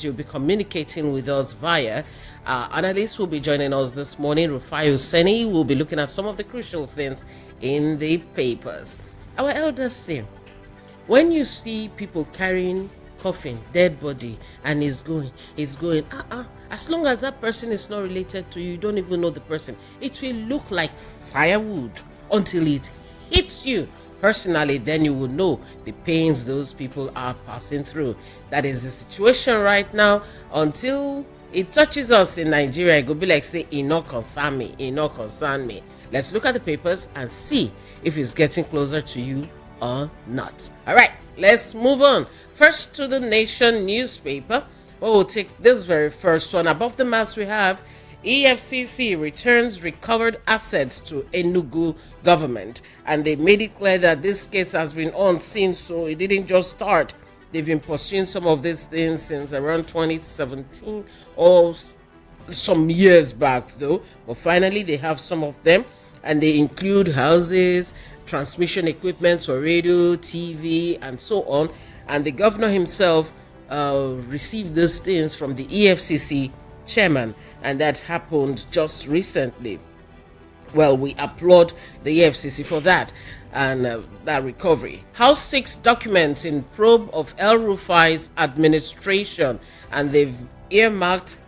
you'll be communicating with us via. Analysts will be joining us this morning. Rufai Oseni will be looking at some of the crucial things in the papers. Our elders say, when you see people carrying coffin, dead body, and it's going, as long as that person is not related to you, you don't even know the person, it will look like firewood until it hits you personally. Then you will know the pains those people are passing through. That is the situation right now. Until it touches us in Nigeria, it will be like, say, it not concern me, it not concern me. Let's look at the papers and see if it's getting closer to you or not. All right, let's move on. First to the Nation newspaper. We'll take this very first one. Above the mass we have EFCC returns recovered assets to Enugu government, and they made it clear that this case has been on since, so it didn't just start. They've been pursuing some of these things since around 2017 or some years back though, but finally they have some of them, and they include houses, transmission equipment for radio, TV, and so on. And the governor himself received these things from the EFCC chairman, and that happened just recently. Well, we applaud the EFCC for that and that recovery. House 6 documents in probe of El Rufai's administration, and they've earmarked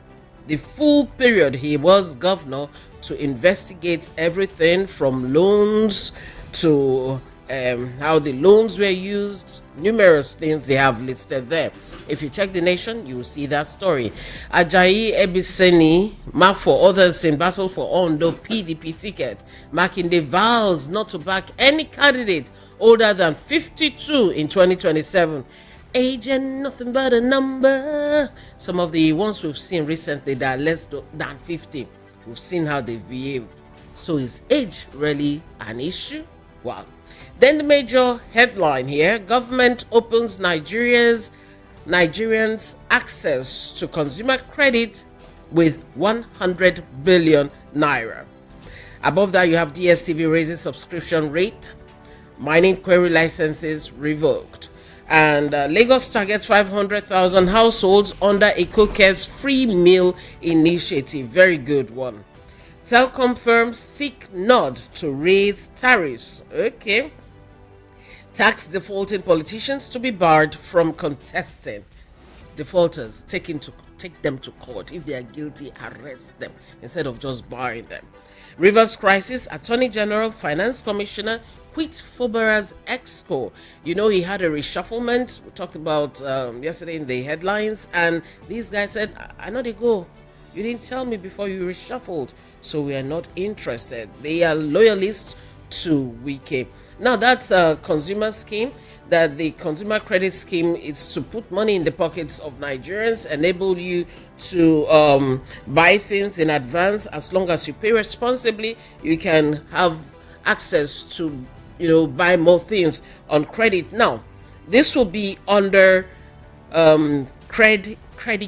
the full period he was governor to investigate everything from loans to how the loans were used. Numerous things they have listed there. If you check the Nation, you will see that story. Ajayi Ebiseni, marked for others in battle for Ondo PDP ticket, marking the vows not to back any candidate older than 52 in 2027. Age and nothing but a number. Some of the ones we've seen recently that are less than 50, we've seen how they've behaved. So is age really an issue? Wow. Then the major headline here: government opens Nigerians access to consumer credit with 100 billion naira. Above that, you have DSTV raising subscription rate, mining query licenses revoked, and Lagos targets 500,000 households under Ekoke's free meal initiative. Very good one. Telcom firms seek nod to raise tariffs. Okay. Tax defaulting politicians to be barred from contesting. Defaulters take them to court. If they are guilty, arrest them instead of just barring them. Rivers crisis: Attorney General, Finance Commissioner quit Fubara's exco. You know, he had a reshufflement. We talked about yesterday in the headlines, and these guys said, I know they go. You didn't tell me before you reshuffled, so we are not interested. They are loyalists to Wike. Now, that's a consumer scheme. That the consumer credit scheme is to put money in the pockets of Nigerians, enable you to buy things in advance. As long as you pay responsibly, you can have access to, buy more things on credit. Now, this will be under credit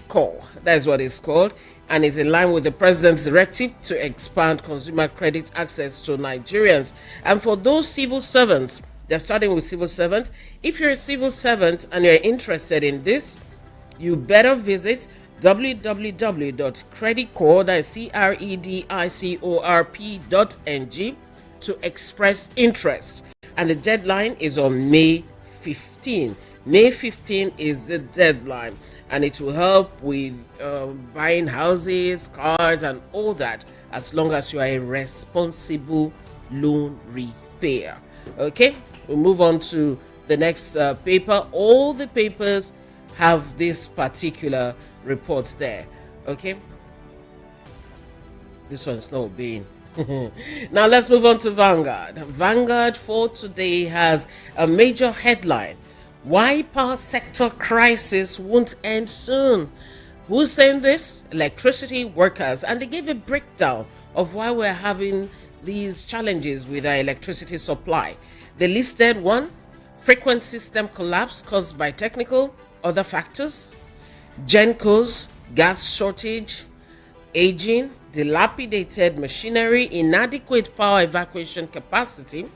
call. That's what it's called, and is in line with the president's directive to expand consumer credit access to Nigerians. And for those civil servants, they're starting with civil servants. If you're a civil servant and you're interested in this, you better visit www.creditcorp.ng to express interest. And the deadline is on May 15. May 15 is the deadline, and it will help with buying houses, cars, and all that, as long as you are a responsible loan repayer. Okay, we'll move on to the next paper. All the papers have this particular report there. Okay, this one's not obeying. Now let's move on to Vanguard. Vanguard for today has a major headline: why power sector crisis won't end soon. Who's saying this? Electricity workers. And they gave a breakdown of why we're having these challenges with our electricity supply. They listed: 1, frequent system collapse caused by technical other factors; GenCos, gas shortage; aging, dilapidated machinery; inadequate power evacuation capacity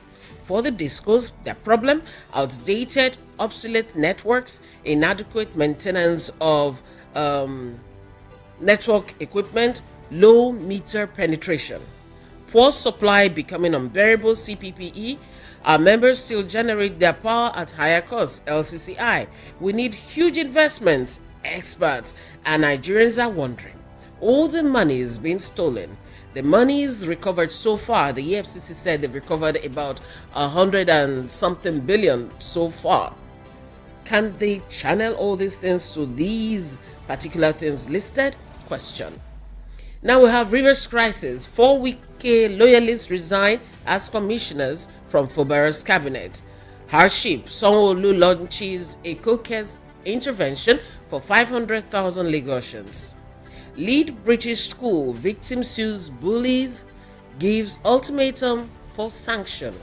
for the discos, their problem; outdated, obsolete networks; inadequate maintenance of network equipment, low meter penetration, poor supply becoming unbearable, CPPE. Our members still generate their power at higher costs, LCCI. We need huge investments, experts, and Nigerians are wondering. All the money is being stolen. The money is recovered so far. The EFCC said they've recovered about 100 and something billion so far. Can they channel all these things to these particular things listed? Question. Now we have Rivers crisis. Pro-Wike loyalists resign as commissioners from Fubara's cabinet. Hardship. Sanwo-Olu launches a case intervention for 500,000 Lagosians. Lead British school. Victim sues bullies. Gives ultimatum for sanction.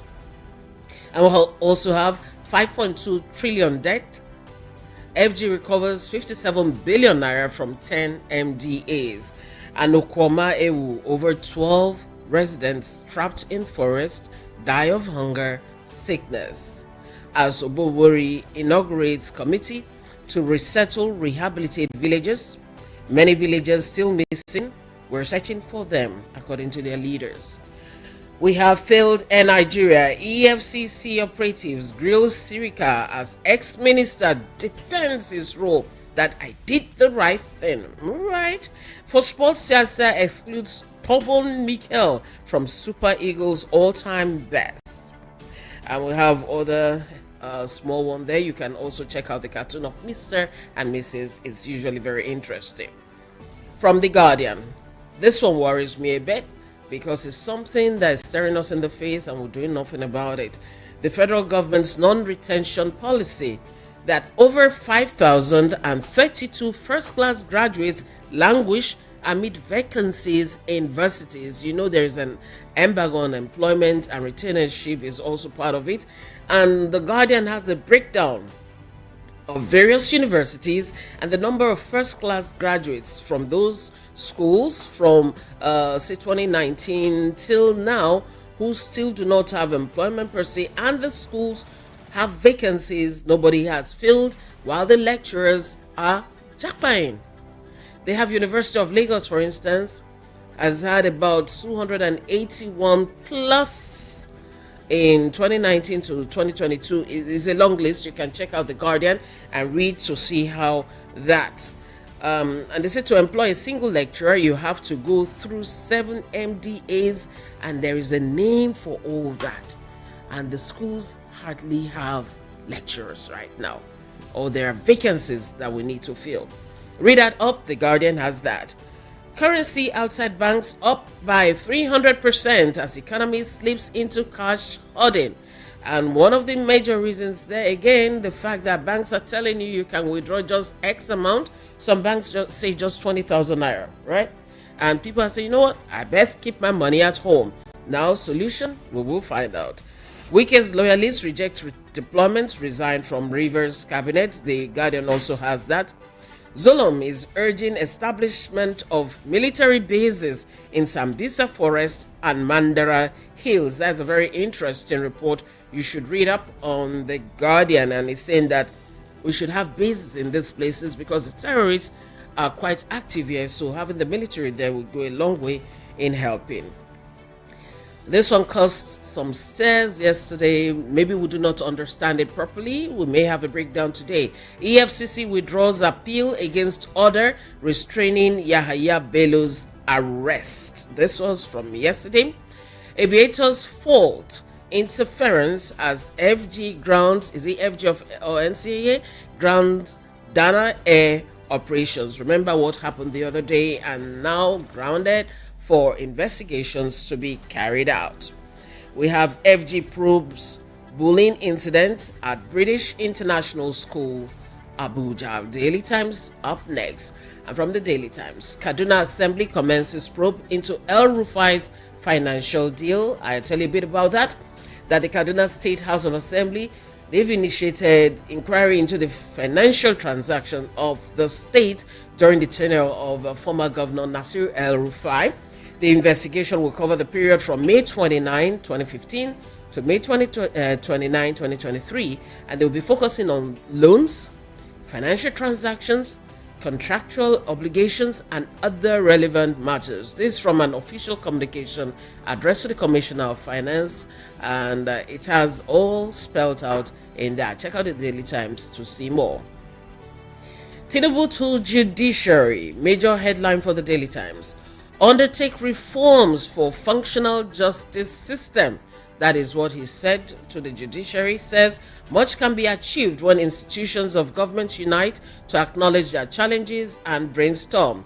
And we'll also have 5.2 trillion debt. FG recovers 57 billion naira from 10 MDAs. And Okwama Ewu, over 12 residents trapped in forest die of hunger, sickness. As Obowori inaugurates committee to resettle, rehabilitate villages, many villages still missing. We're searching for them, according to their leaders. We have failed Air Nigeria. EFCC operatives grills Sirika as ex-minister defends his role that I did the right thing. Right? For sports, Siasa excludes Tobon Mikel from Super Eagles' all-time best. And we have other small one there. You can also check out the cartoon of Mr. and Mrs. It's usually very interesting. From The Guardian. This one worries me a bit, because it's something that is staring us in the face and we're doing nothing about it. The federal government's non-retention policy that over 5,032 first-class graduates languish amid vacancies in universities. You know, there's an embargo on employment, and retainership is also part of it. And The Guardian has a breakdown of various universities and the number of first-class graduates from those schools from say 2019 till now who still do not have employment per se, and the schools have vacancies nobody has filled, while the lecturers are jackpying. They have University of Lagos, for instance, has had about 281 plus in 2019 to 2022. It is a long list. You can check out The Guardian and read to see how that. And they said to employ a single lecturer, you have to go through 7 MDAs, and there is a name for all that. And the schools hardly have lecturers right now, or there are vacancies that we need to fill. Read that up. The Guardian has that. Currency outside banks up by 300% as economy slips into cash hoarding. And one of the major reasons there, again, the fact that banks are telling you can withdraw just X amount. Some banks just say just 20,000 naira, right? And people are saying, you know what, I best keep my money at home. Now, solution, we will find out. Wike's loyalists reject deployment, resign from Rivers cabinet. The Guardian also has that. Zulum is urging establishment of military bases in Sambisa Forest and Mandara Hills. That's a very interesting report. You should read up on The Guardian, and it's saying that we should have bases in these places because the terrorists are quite active here, so having the military there will go a long way in helping. This one caused some stares yesterday. Maybe we do not understand it properly. We may have a breakdown today. EFCC withdraws appeal against order restraining Yahaya Bello's arrest. This was from yesterday. Aviators fault interference as FG grounds, is it FG or NCAA? Grounds Dana Air operations. Remember what happened the other day, and now grounded for investigations to be carried out. We have FG probes bullying incident at British International School, Abuja. Daily Times up next. And from the Daily Times, Kaduna Assembly commences probe into El Rufai's financial deal. I'll tell you a bit about that. That the Kaduna State House of Assembly, they've initiated inquiry into the financial transaction of the state during the tenure of former Governor Nasir El Rufai. The investigation will cover the period from May 29, 2015 to May 29, 2023, and they will be focusing on loans, financial transactions, contractual obligations, and other relevant matters. This is from an official communication addressed to the Commissioner of Finance, and it has all spelled out in there. Check out the Daily Times to see more. Tinubu to Judiciary, major headline for the Daily Times. Undertake reforms for functional justice system. That is what he said to the judiciary. Says much can be achieved when institutions of government unite to acknowledge their challenges and brainstorm.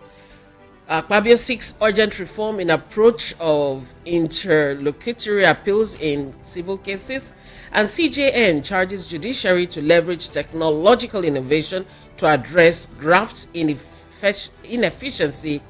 Akpabio seeks urgent reform in approach of interlocutory appeals in civil cases, and CJN charges judiciary to leverage technological innovation to address graft inefficiency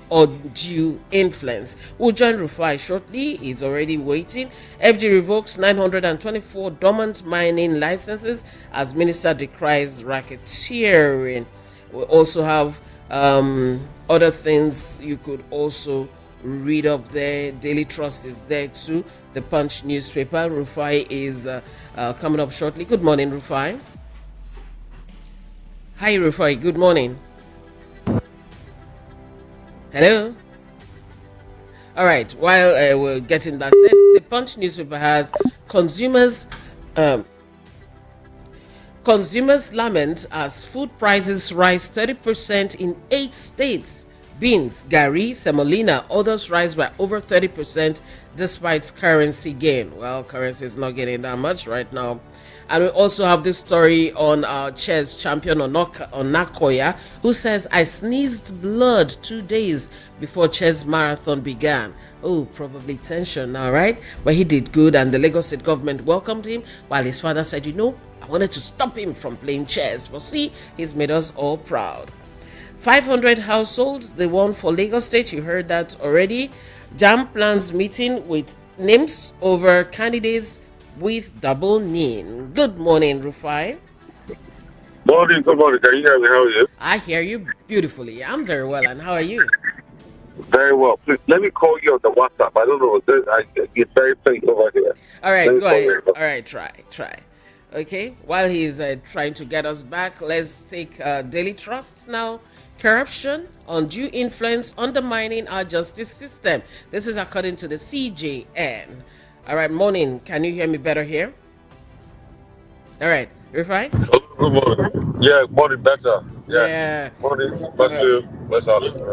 or due influence. We'll join Rufai shortly. He's already waiting. FD revokes 924 dormant mining licenses as minister decries racketeering. We also have other things you could also read up there. Daily Trust is there too. The Punch newspaper. Rufai is coming up shortly. Good morning, Rufai. Hi, Rufai. Good morning. Hello. All right. While we're getting that set, the Punch newspaper has consumers lament as food prices rise 30% in 8 states. Beans, gari, semolina, others rise by over 30% despite currency gain. Well, currency is not getting that much right now. And we also have this story on our chess champion Onakoya, who says, I sneezed blood 2 days before chess marathon began. Oh, probably tension now, right? But he did good, and the Lagos state government welcomed him, while his father said, I wanted to stop him from playing chess. But see, he's made us all proud. 500 households, they won for Lagos State. You heard that already. JAM plans meeting with NIMS over candidates with double NIN. Good morning, Rufai. Morning, good morning. Can you hear me? How are you? I hear you beautifully. I'm very well, and how are you? Very well. Please, let me call you on the WhatsApp. I don't know. It's very faint over here. All right, go ahead. All right, try. Okay, while he's trying to get us back, let's take Daily Trust now. Corruption, undue influence, undermining our justice system. This is according to the CJN. All right, morning. Can you hear me better here? All right, Rufai? Good morning. Yeah, morning better. Yeah. Morning. Bless you.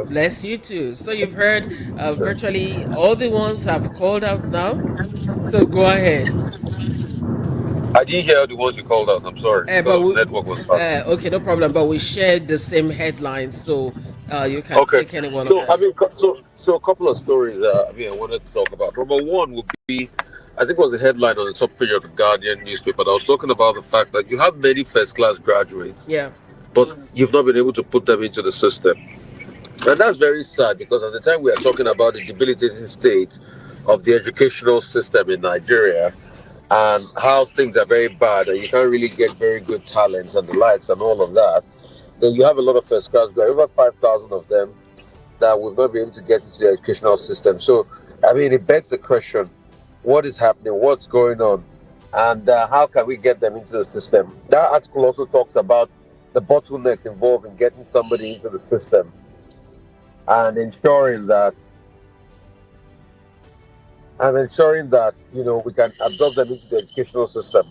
Bless you too. So you've heard virtually all the ones have called out now. So go ahead. I didn't hear the ones you called out. I'm sorry. But the network was bad. Okay, no problem. But we shared the same headlines, so you can take any one of them. So a couple of stories. I wanted to talk about. Number one would be, I think it was a headline on the top page of the Guardian newspaper that was talking about the fact that you have many first-class graduates, but you've not been able to put them into the system, and that's very sad because at the time we are talking about the debilitating state of the educational system in Nigeria, and how things are very bad and you can't really get very good talents and the likes and all of that, then you have a lot of first class graduates, over 5,000 of them that will not be able to get into the educational system. So, it begs the question, what is happening, what's going on, and how can we get them into the system? That article also talks about the bottlenecks involved in getting somebody into the system and ensuring that we can absorb them into the educational system.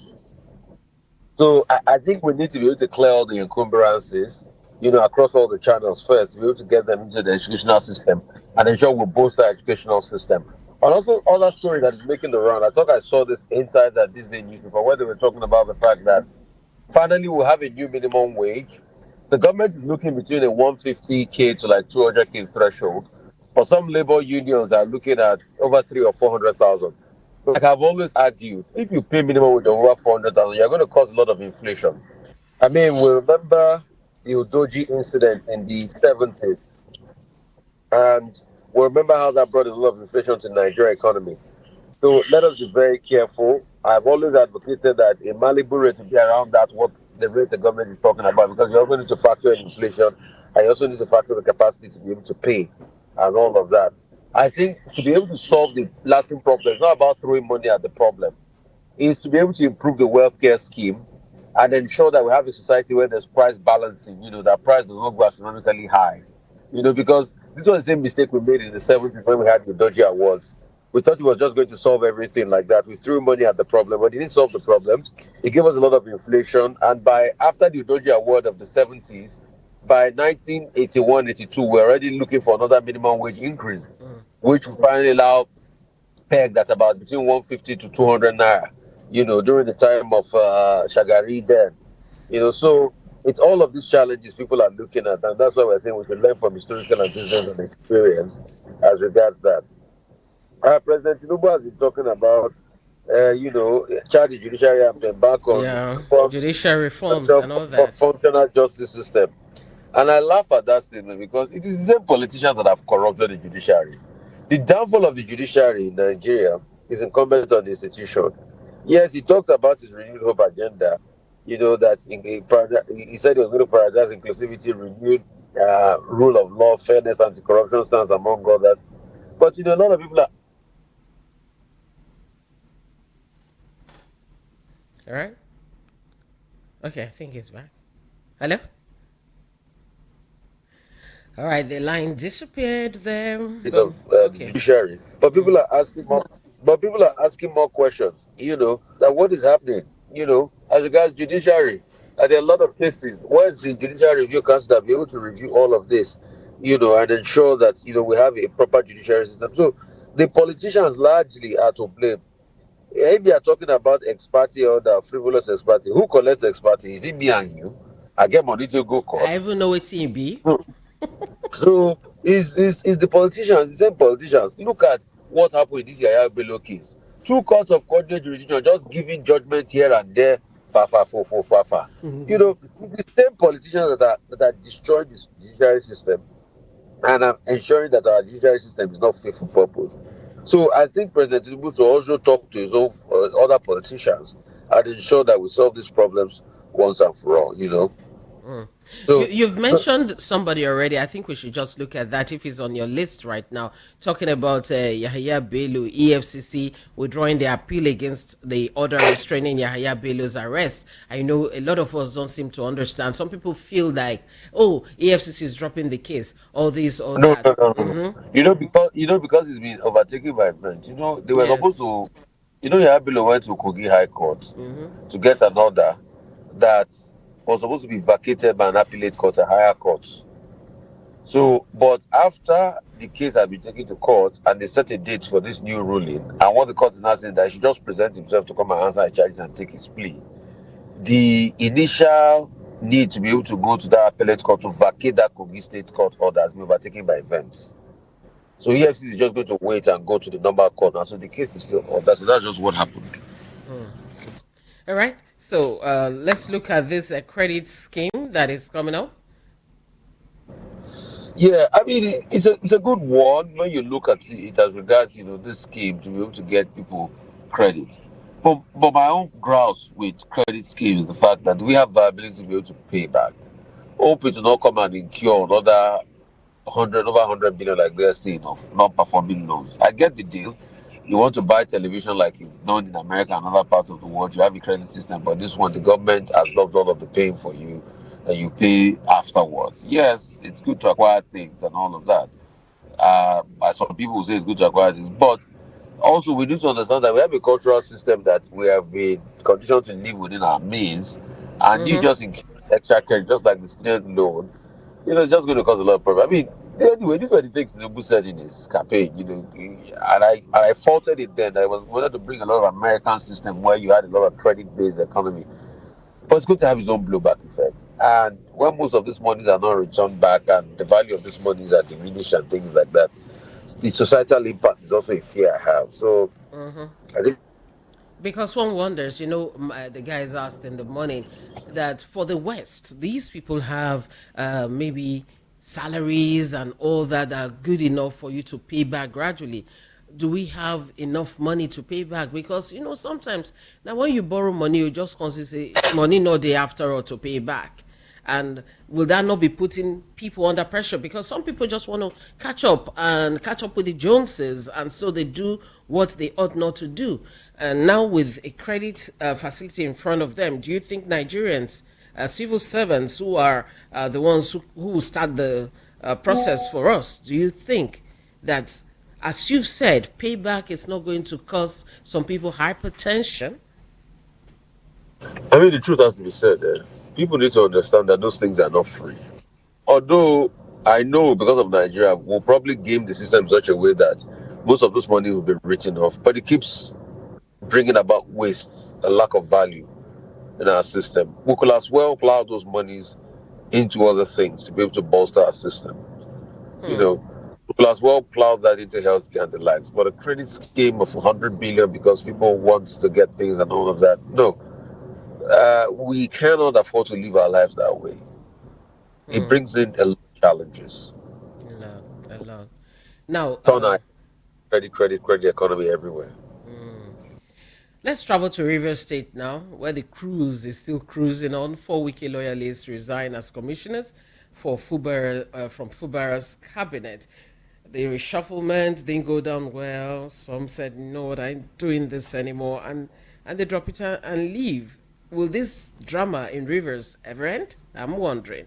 So I think we need to be able to clear all the encumbrances, across all the channels first, to be able to get them into the educational system and ensure we bolster our educational system. And also, other story that is making the round, I thought I saw this inside that Disney newspaper where they were talking about the fact that finally we'll have a new minimum wage. The government is looking between a 150K to like 200K threshold. For some labor unions are looking at over 300,000 or 400,000. Like I've always argued, if you pay minimum wage of over 400,000, you're going to cause a lot of inflation. We remember the Udoji incident in the 70s, and we remember how that brought a lot of inflation to the Nigerian economy. So let us be very careful. I've always advocated that a Malibu rate to be around that what the rate the government is talking about, because you also need to factor in inflation and you also need to factor the capacity to be able to pay and all of that. I think to be able to solve the lasting problem, it's not about throwing money at the problem. It's to be able to improve the welfare scheme and ensure that we have a society where there's price balancing, that price does not go astronomically high. Because this was the same mistake we made in the 70s when we had the dodgy awards. We thought it was just going to solve everything like that. We threw money at the problem, but it didn't solve the problem. It gave us a lot of inflation. And by after the dodgy award of the 70s, by 1981, 82, we're already looking for another minimum wage increase, which we finally now pegged at about between 150 to 200 naira, during the time of Shagari then. So it's all of these challenges people are looking at, and that's why we're saying we should learn from historical antecedents and experience as regards that. President Tinubu has been talking about, charge the judiciary and embark on Yeah, reforms, judicial reforms and all that. functional justice system. And I laugh at that statement because it is the same politicians that have corrupted the judiciary. The downfall of the judiciary in Nigeria is incumbent on the institution. Yes, he talked about his renewed hope agenda, that he said he was going to prioritize inclusivity, renewed rule of law, fairness, anti-corruption stance, among others. But, a lot of people are. All right. Okay, I think he's back. Hello? All right, the line disappeared there. Of the judiciary. But people are asking more. But people are asking more questions. That what is happening? As regards judiciary, there are a lot of cases. Where's the Judicial Review Council that be able to review all of this? And ensure that we have a proper judiciary system. So the politicians largely are to blame. If they are talking about ex parte or the frivolous ex parte, who collects ex parte? Is it me and you? I get money to go court. I even know it's be. So is the politicians, the same politicians. Look at what happened with this Yaya Bello case. 2 courts of coordinate jurisdiction just giving judgment here and there. It's the same politicians that are destroying this judiciary system and ensuring that our judiciary system is not fit for purpose. So I think President Tinubu should also talk to his own other politicians and ensure that we solve these problems once and for all. So you've mentioned somebody already. I think we should just look at that if he's on your list right now. Talking about Yahaya Bello, EFCC withdrawing the appeal against the order restraining Yahaya Bello's arrest. I know a lot of us don't seem to understand. Some people feel like, oh, EFCC is dropping the case, all this, all that. No. Because it's been overtaken by events. They were supposed to. Yahaya Bello went to Kogi High Court to get an order that was supposed to be vacated by an appellate court, a higher court. So, but after the case had been taken to court and they set a date for this new ruling, and what the court is now saying that he should just present himself to come and answer his charges and take his plea, the initial need to be able to go to that appellate court to vacate that Kogi State court order has been overtaken by events. So EFCC is just going to wait and go to the number court now. So the case is still on. So that's just what happened. All right. So let's look at this credit scheme that is coming up. Yeah, I mean, it's a good one when you look at it as regards, this scheme to be able to get people credit. But my own grouse with credit scheme is the fact that we have the ability to be able to pay back. Hope it will not come and incur another over 100 billion like they're saying of non-performing loans. I get the deal. You want to buy television like it's done in America and other parts of the world, you have a credit system, but this one, the government has blocked all of the paying for you, and you pay afterwards. Yes, it's good to acquire things and all of that. As some people say, it's good to acquire things, but also we need to understand that we have a cultural system that we have been conditioned to live within our means, and you just incur extra credit, just like the student loan. It's just going to cause a lot of problem. I mean, anyway, this is what the things Tinubu said in his campaign, and I faulted it then. I wanted to bring a lot of American system where you had a lot of credit-based economy. But it's going to have its own blowback effects. And when most of these monies are not returned back and the value of these monies are diminished and things like that, the societal impact is also a fear I have. So I think. Because one wonders, the guys asked in the morning that for the West, these people have maybe salaries and all that are good enough for you to pay back gradually. Do we have enough money to pay back? Because, sometimes now when you borrow money, you just consider money not day after all to pay back. And will that not be putting people under pressure? Because some people just want to catch up with the Joneses, and so they do what they ought not to do. And now with a credit facility in front of them, do you think Nigerians, civil servants who are the ones who start the process for us, do you think that, as you've said, payback is not going to cause some people hypertension? I mean, the truth has to be said. People need to understand that those things are not free. Although I know because of Nigeria, we'll probably game the system in such a way that most of those money will be written off, but it keeps bringing about waste, a lack of value in our system. We could as well plow those monies into other things to be able to bolster our system. You know, we could as well plow that into healthcare and the likes. But a credit scheme of 100 billion because people want to get things and all of that, no. We cannot afford to live our lives that way. It brings in a lot of challenges. A lot. Now, Turn credit economy everywhere. let's travel to River State now, where the cruise is still cruising on. 4 Wike loyalists resign as commissioners for Fubara, from Fubara's cabinet. The reshufflement didn't go down well. Some said, no, I ain't doing this anymore. And they drop it and leave. Will this drama in Rivers ever end? I'm wondering.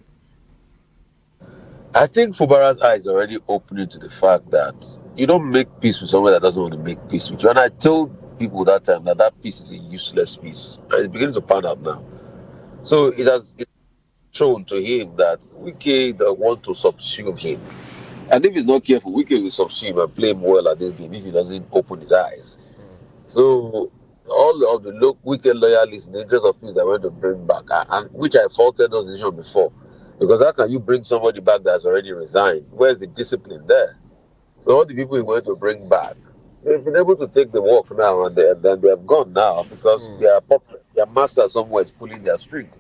I think Fubara's eyes are already opening to the fact that you don't make peace with someone that doesn't want to make peace with you. And I told people that time that peace is a useless peace. And it's beginning to pan out now. So it's shown to him that Wike that want to subsume him. And if he's not careful, Wike will subsume him and play him well at this game if he doesn't open his eyes. So all of the Wike loyalists in the interest of peace that went to bring back, and which I faulted those decisions before. Because how can you bring somebody back that's already resigned? Where's the discipline there? So all the people he went to bring back, they've been able to take the walk now, and then they have gone now because their master somewhere is pulling their street.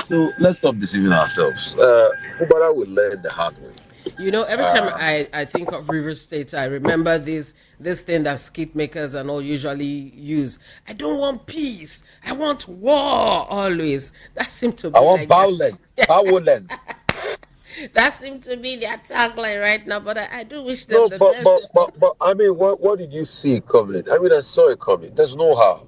So let's stop deceiving ourselves. Fubara will learn the hard way. You know, every time I think of River State, I remember this thing that skit makers and all usually use. I don't want peace. I want war always. That seemed to be I want like violence. Violence. that seemed to be their tagline right now. But I do wish them No, the but, best. but I mean, what did you see coming? I mean, I saw it coming. There's no how.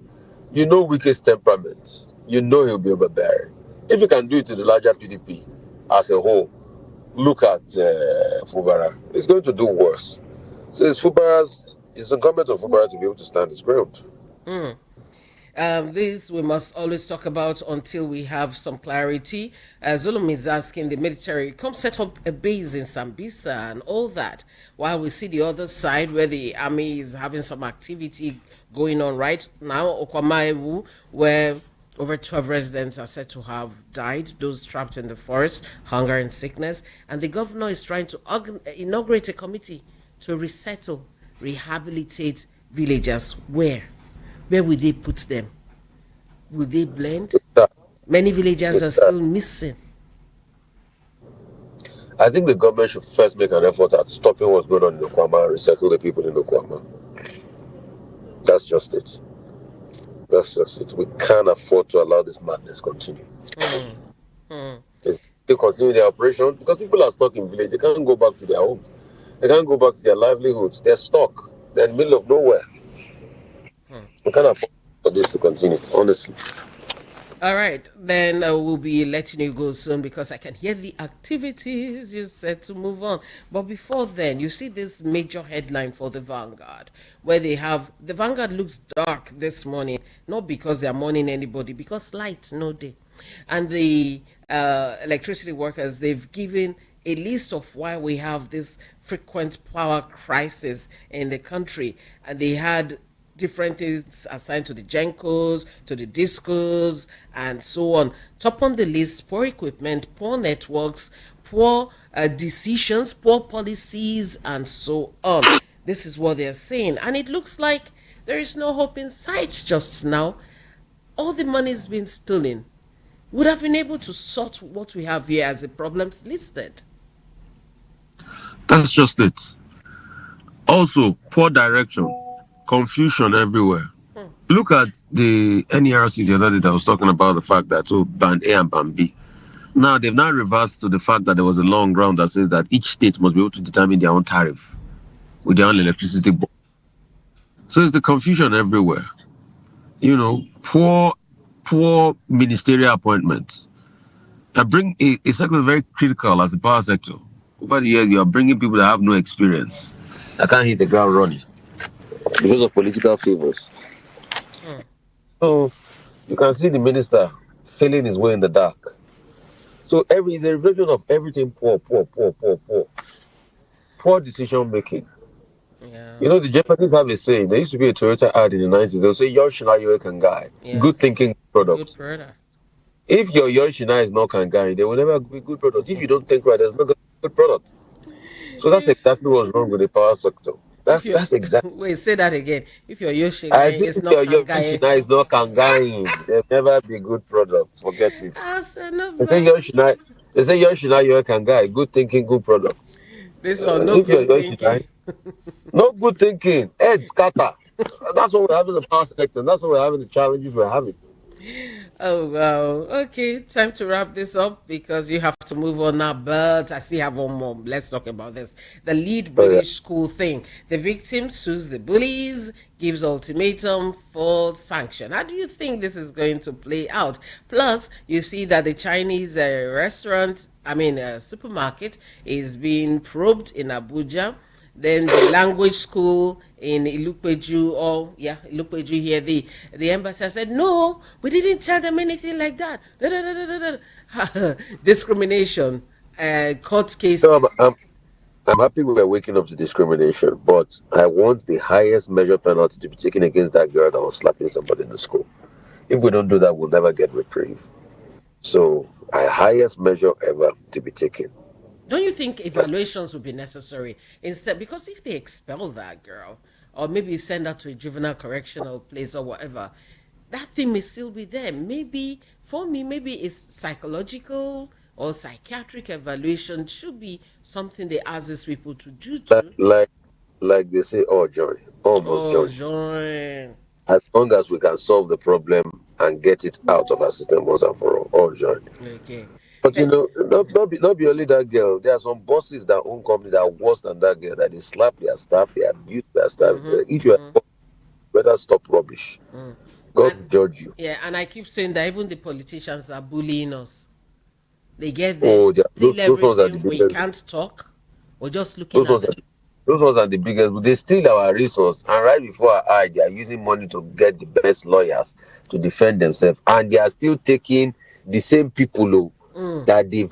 You know Wike's temperament. You know he'll be overbearing. If you can do it to the larger PDP as a whole, look at Fubara. It's going to do worse. So it's incumbent on Fubara to be able to stand his ground. This we must always talk about until we have some clarity. Zulum is asking the military, come set up a base in Sambisa and all that, while we see the other side where the army is having some activity going on right now. Okwamaewu, where over 12 residents are said to have died, those trapped in the forest, hunger and sickness. And the governor is trying to inaugurate a committee to resettle, rehabilitate villagers. Where? Where will they put them? Will they blend? Many villagers are still missing. I think the government should first make an effort at stopping what's going on in Okwama and resettle the people in Okwama. That's just it. That's just it. We can't afford to allow this madness continue. They continue their operation because people are stuck in village. They can't go back to their home. They can't go back to their livelihoods. They're stuck. They're in the middle of nowhere. We can't afford for this to continue, honestly. All right, then we'll be letting you go soon because I can hear the activities you said to move on. But before then, you see this major headline for the Vanguard, where they have the Vanguard looks dark this morning, not because they're mourning anybody, because light no day, and the electricity workers, they've given a list of why we have this frequent power crisis in the country, and they had different things assigned to the Gencos, to the Discos, and so on. Top on the list, poor equipment, poor networks, poor decisions, poor policies, and so on. This is what they're saying. And it looks like there is no hope in sight just now. All the money has been stolen. Would have been able to sort what we have here as the problems listed. That's just it. Also, poor direction. Confusion everywhere. Look at the NERC the other day that was talking about the fact that band A and band B. Now they've now reversed to the fact that there was a law on ground that says that each state must be able to determine their own tariff with their own electricity board. So it's the confusion everywhere. Poor ministerial appointments. I bring a sector very critical as the power sector. Over the years, you are bringing people that have no experience. I can't hit the ground running because of political favors. So you can see the minister feeling his way in the dark. So it's a reflection of everything poor. Poor decision making. Yeah. The Japanese have a saying. There used to be a Toyota ad in the 90s. They'll say, Yoshina Yoe Kangai. Yeah. Good thinking product. Good product. If your Yoshina is not Kangai, they will never be good product. If you don't think right, there's no good product. So that's exactly what's wrong with the power sector. That's exactly. Wait, say that again. If your Yoshina is not Kangai. Yoshina is not Kangai, there'll never be good products. Forget it. They say Yoshina Yoe Kangai. Good thinking, good products. This one, no good thinking. No good thinking. Head scatter. That's what we're having in the power sector. That's what we're having, the challenges we're having. Oh, wow. Okay, time to wrap this up because you have to move on now. But I still have one more. Let's talk about this. The lead British school thing. The victim sues the bullies, gives ultimatum for sanction. How do you think this is going to play out? Plus, you see that the Chinese supermarket is being probed in Abuja. Then the language school in Ilupeju, Ilupeju here, the embassy said, no, we didn't tell them anything like that. Discrimination, court cases. No, I'm happy we are waking up to discrimination, but I want the highest measure penalty to be taken against that girl that was slapping somebody in the school. If we don't do that, we'll never get reprieve. So, highest measure ever to be taken. Don't you think evaluations would be necessary instead? Because if they expel that girl, or maybe send her to a juvenile correctional place or whatever, that thing may still be there. Maybe, for me, it's psychological or psychiatric evaluation should be something they ask these people to do too. Like they say, almost join. As long as we can solve the problem and get it out of our system once and for all join. Okay. But not be only that girl. There are some bosses that own company that are worse than that girl. That they slap their staff, they abuse their staff. If you are better stop rubbish. God will judge you. Yeah, and I keep saying that even the politicians are bullying us. They get there, steal everything. We can't talk. We're just looking at them. Those ones are the biggest, but they steal our resource. And right before our eye, they are using money to get the best lawyers to defend themselves. And they are still taking the same people that they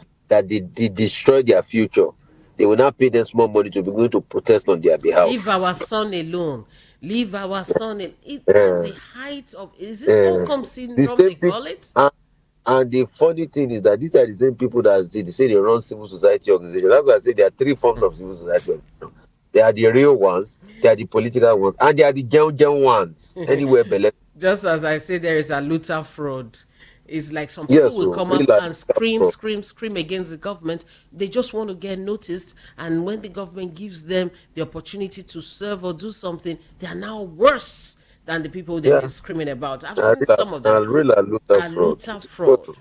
destroy their future. They will not pay them small money to be going to protest on their behalf. Leave our son alone. Leave our son. It has the height of. Is this Stockholm syndrome they call it? And the funny thing is that these are the same people that they say they run civil society organizations. That's why I say there are three forms of civil society organizations. They are the real ones, they are the political ones, and they are the genuine ones. Anywhere below. Just as I say, there is a Luther fraud. It's like some people will come up and scream against the government. They just want to get noticed. And when the government gives them the opportunity to serve or do something, they are now worse than the people they were screaming about. I've seen some of them. Luther fraud.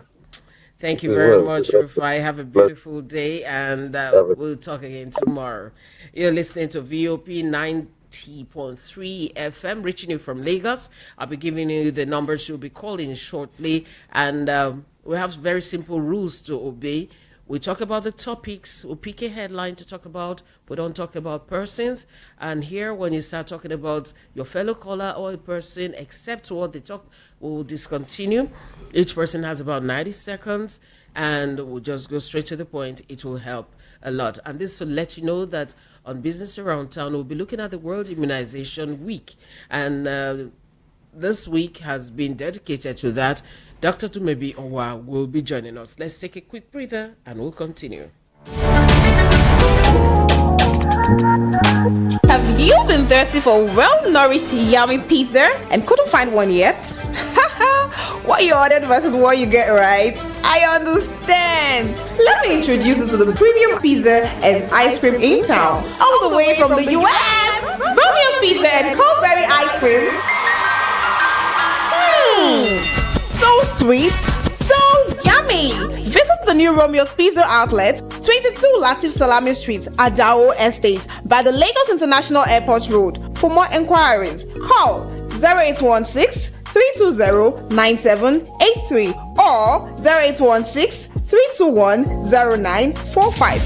Thank you very much, Rufai. Have a beautiful day, and we'll talk again tomorrow. You're listening to VOP 90.3 FM, reaching you from Lagos. I'll be giving you the numbers you'll be calling shortly, and we have very simple rules to obey. We talk about the topics. We'll pick a headline to talk about. We don't talk about persons. And here, when you start talking about your fellow caller or a person, except what they talk, we'll discontinue. Each person has about 90 seconds, and we'll just go straight to the point. It will help a lot. And this will let you know that on Business Around Town, we'll be looking at the World Immunization Week. And this week has been dedicated to that. Dr. Tumebi Owa will be joining us. Let's take a quick breather and we'll continue. Have you been thirsty for well-nourished, yummy pizza and couldn't find one yet? What you ordered versus what you get, right? I understand. Let me introduce you to the premium pizza and ice cream in town, all the way from the US. Romeo's Pizza and Coldberry Ice Cream. So sweet, so yummy. yummy! Visit the new Romeo's Pizza outlet, 22 Latif Salami Street, Ajao Estate, by the Lagos International Airport Road. For more inquiries, call 0816 320 9783 or 0816 321 0945.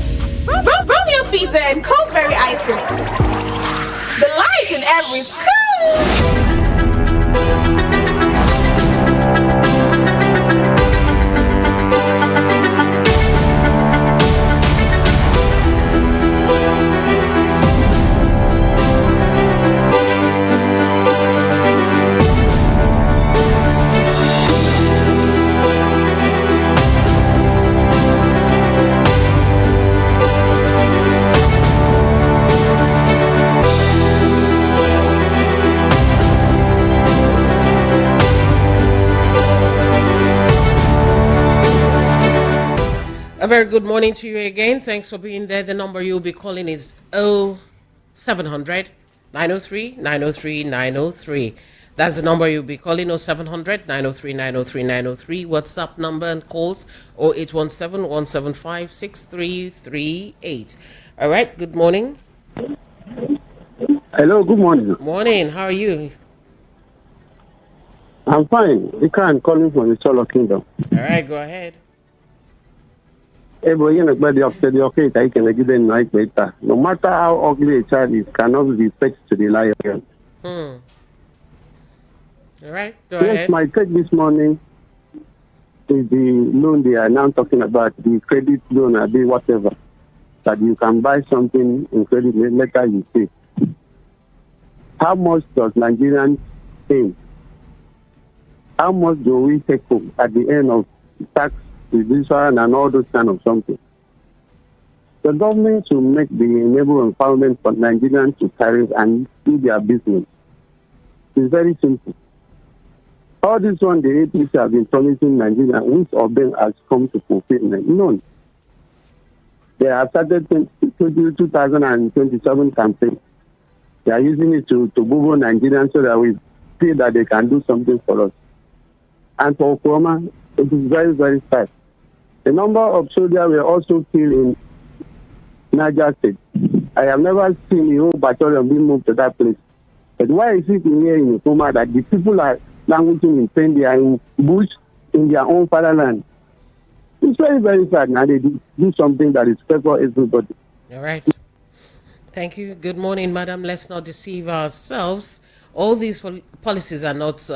Romeo's Pizza and Coldberry Ice Cream. The light in every school. A very good morning to you again. Thanks for being there. The number you'll be calling is 0700 903 903 903. That's the number you'll be calling, 0700 903 903 903. WhatsApp number and calls 0817 175 6338. All right, good morning. Hello, good morning. Morning, how are you? I'm fine. You can call me from the Solo Kingdom. All right, go ahead. Everybody upset the okay, I can give them night later. No matter how ugly a child is, cannot be fetched to the lion. All right, go Yes, ahead. my take this morning is the loan they are now talking about, the credit loan or the whatever, that you can buy something in credit later you pay. How much does Nigerians pay? How much do we take home at the end of tax reduction and all those kind of something? The government should make the enable empowerment for Nigerians to carry and do their business. It's very simple. All this one, the APC have been promising Nigeria, which of them has come to fulfillment? None. They have started 2027 campaign. They are using it to bubble Nigerians so that we feel that they can do something for us. And for Oklahoma, it is very, very sad. The number of soldiers were also killed in Niger State. I have never seen a whole battalion being moved to that place. But why is it in here in Oklahoma that the people are languishing in pain, they are in bush, in their own fatherland? It's very, very sad. Now they do something that is fair for everybody. All right. Thank you. Good morning, madam. Let's not deceive ourselves. All these policies are not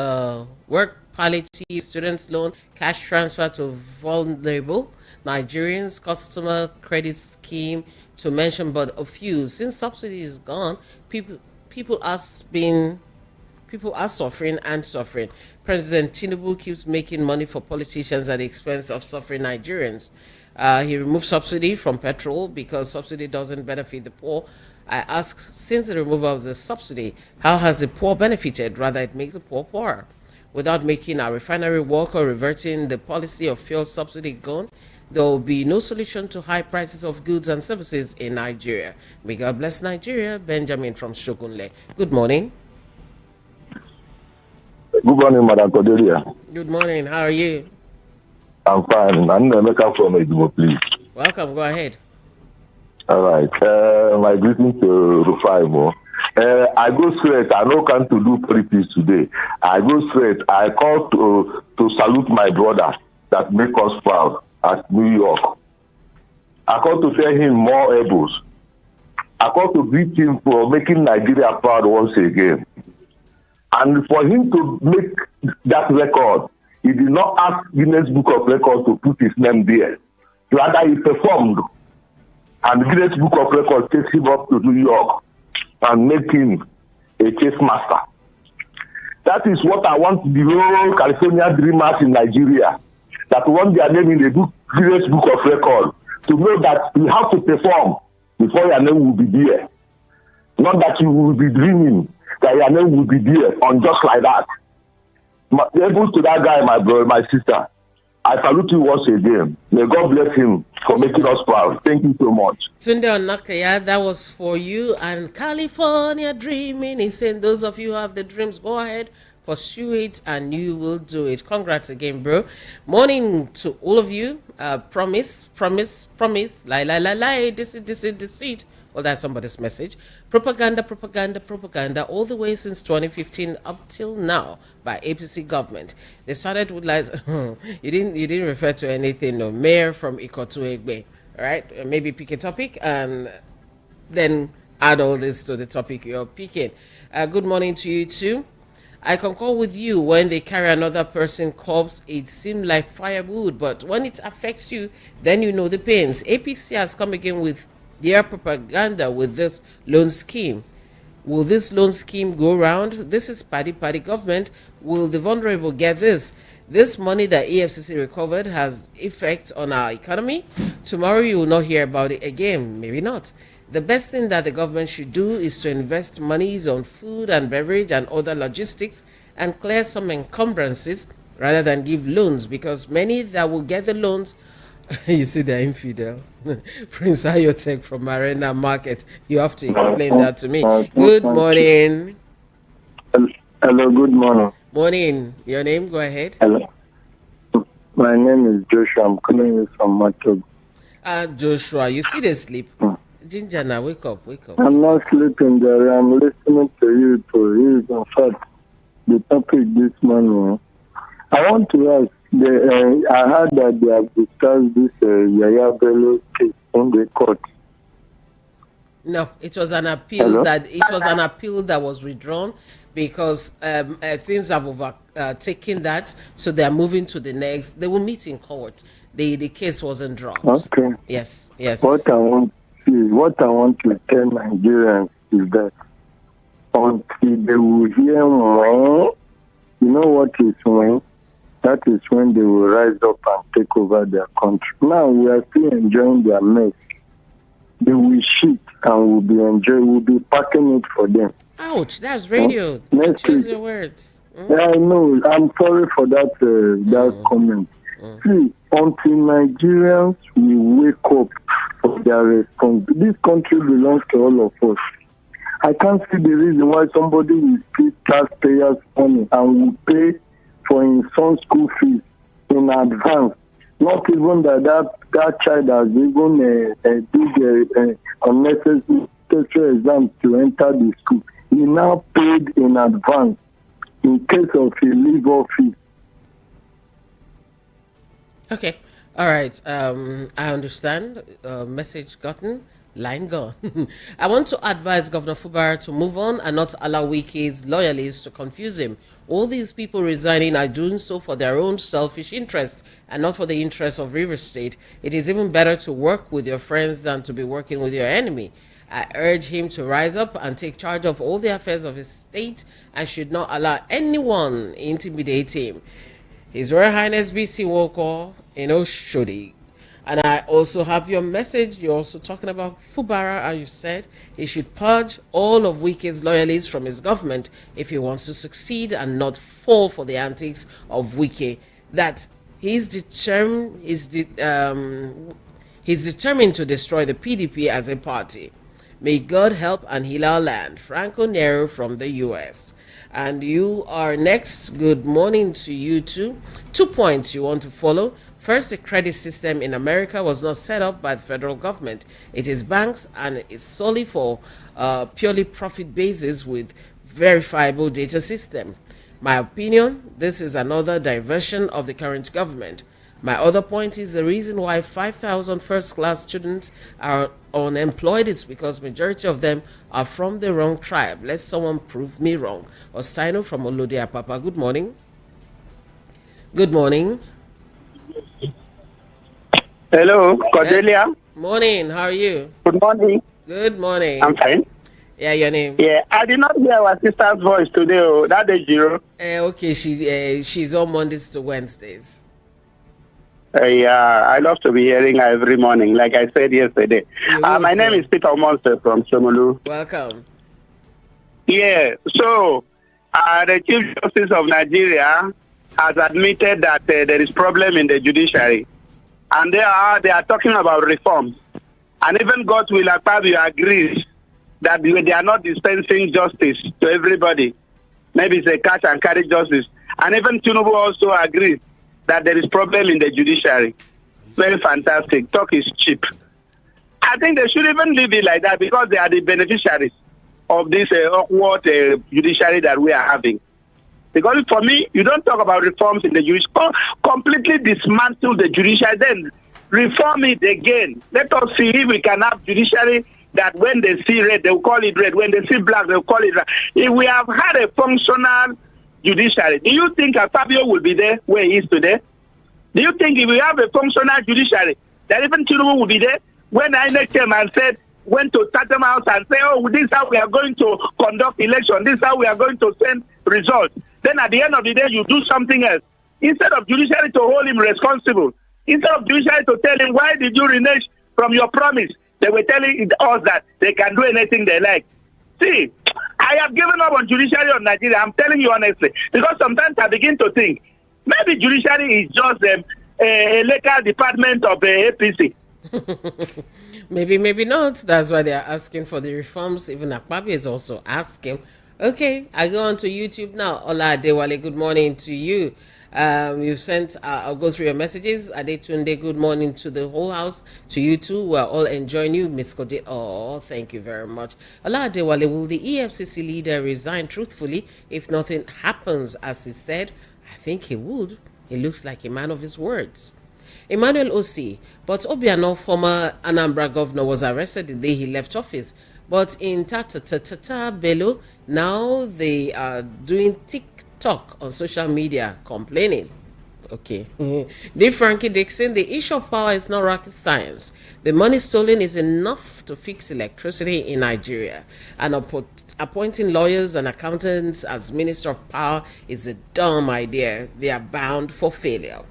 work palliative, students loan, cash transfer to vulnerable Nigerians, customer credit scheme, to mention but a few. Since subsidy is gone, people are suffering and suffering. President Tinubu keeps making money for politicians at the expense of suffering Nigerians. He removed subsidy from petrol because subsidy doesn't benefit the poor. I ask, since the removal of the subsidy, how has the poor benefited? Rather, it makes the poor poorer. Without making our refinery work or reverting the policy of fuel subsidy gone, there will be no solution to high prices of goods and services in Nigeria. May God bless Nigeria. Benjamin from Shogunle. Good morning. Good morning, Madam Cordelia. Good morning. How are you? I'm fine. I'm Emeka from Edumo, please. Welcome. Go ahead. All right. My greeting to Rufai Mo. I go straight. I no come to do politics today. I go straight. I call to salute my brother that make us proud at New York. I call to tell him more elbows. I call to greet him for making Nigeria proud once again. And for him to make that record, he did not ask Guinness Book of Records to put his name there. Rather, he performed. And Guinness Book of Records takes him up to New York and make him a chase master. That is what I want the whole California dreamers in Nigeria, that want their name in the Guinness Book of Records, to know that you have to perform before your name will be there. Not that you will be dreaming that your name will be there on just like that. Able to that guy, my brother, my sister, I salute you once again. May God bless him for making us proud. Thank you so much. Tunde Onakaya, that was for you. And California dreaming. He's saying those of you who have the dreams, go ahead, Pursue it and you will do it. Congrats again, bro. Morning to all of you. Promise, promise, promise. Lie, lie, lie, lie. Deceit, deceit, deceit. Well, that's somebody's message. Propaganda, propaganda, propaganda, all the way since 2015 up till now by APC government. They started with lies. you didn't refer to anything. No, mayor from Ikotu Egbe. All right, maybe pick a topic and then add all this to the topic you're picking. Good morning to you too. I concur with you. When they carry another person's corpse, it seems like firewood, but when it affects you, then you know the pains. APC has come again with their propaganda with this loan scheme. Will this loan scheme go round? This is party government. Will the vulnerable get this? This money that EFCC recovered has effects on our economy. Tomorrow you will not hear about it again. Maybe not. The best thing that the government should do is to invest monies on food and beverage and other logistics and clear some encumbrances rather than give loans, because many that will get the loans, you see, they're infidel. Prince Ayotek from Arena Market. You have to explain that to me. Good morning. Hello, good morning. Morning. Your name? Go ahead. Hello. My name is Joshua. I'm calling you from Matog. Joshua, you see the sleep. Ginger, now wake up, wake up. I'm not sleeping there. I'm listening to you to read, in fact, the topic this morning. I want to ask, I heard that they have discussed this Yaya Bello case in the court. No, it was an appeal. That was withdrawn because things have overtaken that, so they are moving to the next. They will meet in court. The case wasn't dropped. Okay. Yes. What I want to tell Nigerians is that until they will hear when, you know what is when? That is when they will rise up and take over their country. Now we are still enjoying their mess. They will shit and we'll be packing it for them. Ouch, that's radio. Choose your words. Yeah, I know. I'm sorry for that comment. See, until Nigerians will wake up for their responsibility, this country belongs to all of us. I can't see the reason why somebody will spend taxpayers' money and will pay for his son's school fees in advance. Not even that child has even did unnecessary exams to enter the school. He now paid in advance in case of a leave office. Okay. All right. I understand. Message gotten. Line gone. I want to advise Governor Fubara to move on and not allow Wike's loyalists to confuse him. All these people resigning are doing so for their own selfish interest and not for the interest of River State. It is even better to work with your friends than to be working with your enemy. I urge him to rise up and take charge of all the affairs of his state and should not allow anyone intimidate him. His Royal Highness BC Walker in Oshodi. And I also have your message. You're also talking about Fubara, and you said he should purge all of Wike's loyalists from his government if he wants to succeed and not fall for the antics of Wike. That he's determined to destroy the PDP as a party. May God help and heal our land. Franco Nero from the U.S. And you are next. Good morning to you too. 2 points you want to follow. First, the credit system in America was not set up by the federal government. It is banks and it's solely for purely profit basis with verifiable data system. My opinion, this is another diversion of the current government. My other point is the reason why 5,000 first-class students are unemployed is because majority of them are from the wrong tribe. Let someone prove me wrong. Ostaino from Olodia Papa. Good morning. Good morning. Hello, Cordelia. Morning. How are you? Good morning. Good morning. I'm fine. Yeah, your name? Yeah, I did not hear our sister's voice today. Oh, that is Jiro. Okay, she's on Mondays to Wednesdays. Yeah, I love to be hearing her every morning, like I said yesterday. My name is Peter Monster from Somolu. Welcome. Yeah, so the Chief Justice of Nigeria has admitted that there is problem in the judiciary. And they are talking about reforms. And even God will Akpabio agrees that they are not dispensing justice to everybody. maybe it's a cash and carry justice. And even Tinubu also agrees that there is problem in the judiciary. Very fantastic. Talk is cheap. I think they should even leave it like that because they are the beneficiaries of this awkward judiciary that we are having. Because for me, you don't talk about reforms in the judiciary. Completely dismantle the judiciary, then reform it again. Let us see if we can have judiciary that when they see red, they will call it red. When they see black, they will call it black. If we have had a functional judiciary, do you think Fabio will be there where he is today? Do you think if we have a functional judiciary, that even Tinubu will be there? When INEC came and said, went to Tatum House and say, oh, this is how we are going to conduct election, this is how we are going to send results. Then at the end of the day, you do something else. Instead of judiciary to hold him responsible, instead of judiciary to tell him, why did you renege from your promise? They were telling us that they can do anything they like. See, I have given up on judiciary on Nigeria, I'm telling you honestly, because sometimes I begin to think, maybe judiciary is just a legal department of the APC. Maybe not. That's why they are asking for the reforms. Even Akpabi is also asking. Okay, I go on to YouTube now. Ola Adewale, good morning to you. You've sent, I'll go through your messages. Adetunde, good morning to the whole house. To you too, we're all enjoying you. Miss Kode, oh, thank you very much. Ola Adewale, will the EFCC leader resign truthfully if nothing happens as he said? I think he would. He looks like a man of his words. Emmanuel Osi, but Obiano, former Anambra governor, was arrested the day he left office. But in Bello, now they are doing TikTok on social media complaining. Okay. Dear Frankie Dixon, the issue of power is not rocket science. The money stolen is enough to fix electricity in Nigeria. And appointing lawyers and accountants as Minister of Power is a dumb idea. They are bound for failure.